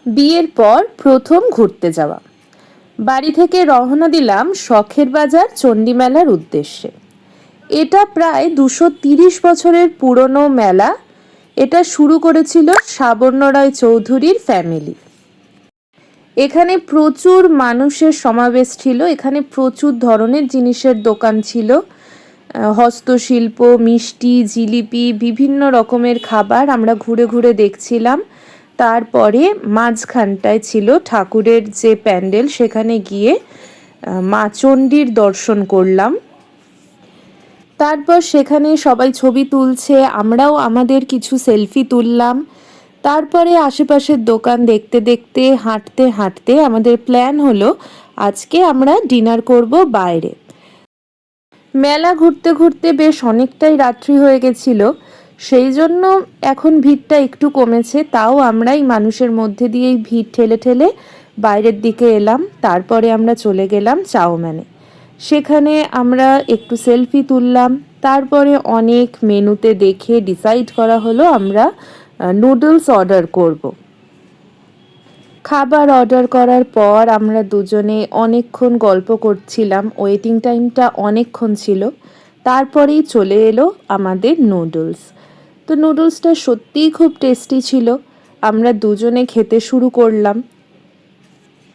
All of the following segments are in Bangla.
বিয়ের পর প্রথম ঘুরতে যাওয়া। বাড়ি থেকে রওনা দিলাম শখের বাজার চণ্ডী মেলার উদ্দেশ্যে। এটা প্রায় 230 বছরের পুরনো মেলা। এটা শুরু করেছিল সাবর্ণ রায় চৌধুরীর ফ্যামিলি। এখানে প্রচুর মানুষের সমাবেশ ছিল। এখানে প্রচুর ধরনের জিনিসের দোকান ছিল, হস্তশিল্প, মিষ্টি, জিলিপি, বিভিন্ন রকমের খাবার আমরা ঘুরে ঘুরে দেখছিলাম। তারপরে মাঝখানটায় ছিল ঠাকুরের যে প্যান্ডেল, সেখানে গিয়ে মা চণ্ডীর দর্শন করলাম। তারপর সেখানে সবাই ছবি তুলছে, আমরাও আমাদের কিছু সেলফি তুললাম। তারপরে আশেপাশের দোকান দেখতে দেখতে হাঁটতে হাঁটতে আমাদের প্ল্যান হলো আজকে আমরা ডিনার করব বাইরে। মেলা ঘুরতে ঘুরতে বেশ অনেকটাই রাত্রি হয়ে গেছিল, সেই জন্য এখন ভিড়টা একটু কমেছে। তাও আমরা এই মানুষের মধ্যে দিয়েই ভিড় ঠেলে ঠেলে বাইরের দিকে এলাম। তারপরে আমরা চলে গেলাম চাউম্যানে। সেখানে আমরা একটু সেলফি তুললাম। তারপরে অনেক মেনুতে দেখে ডিসাইড করা হলো আমরা নুডলস অর্ডার করব। খাবার অর্ডার করার পর আমরা দুজনে অনেকক্ষণ গল্প করছিলাম, ওয়েটিং টাইমটা অনেকক্ষণ ছিল। তারপরেই চলে এলো আমাদের নুডলস। তো নুডলসটা সত্যিই খুব টেস্টি ছিল। আমরা দুজনে খেতে শুরু করলাম।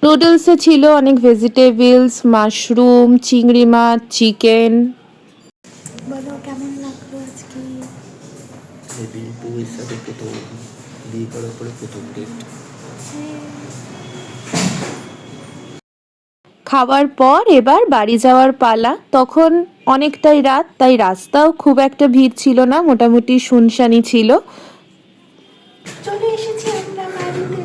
নুডলসে ছিল অনেক ভেজিটেবলস, মাশরুম, চিংড়ি মাছ, চিকেন। বলো কেমন লাগলো আজকে? বউয়ের সাথে প্রথম বিয়ে করার পরে প্রথম ডেট। খাওয়ার পর এবার বাড়ি যাওয়ার পালা। তখন অনেকটাই রাত, তাই রাস্তাও খুব একটা ভিড় ছিল না, মোটামুটি শুনশানি ছিল। চলে এসেছি আমরা বাড়িতে।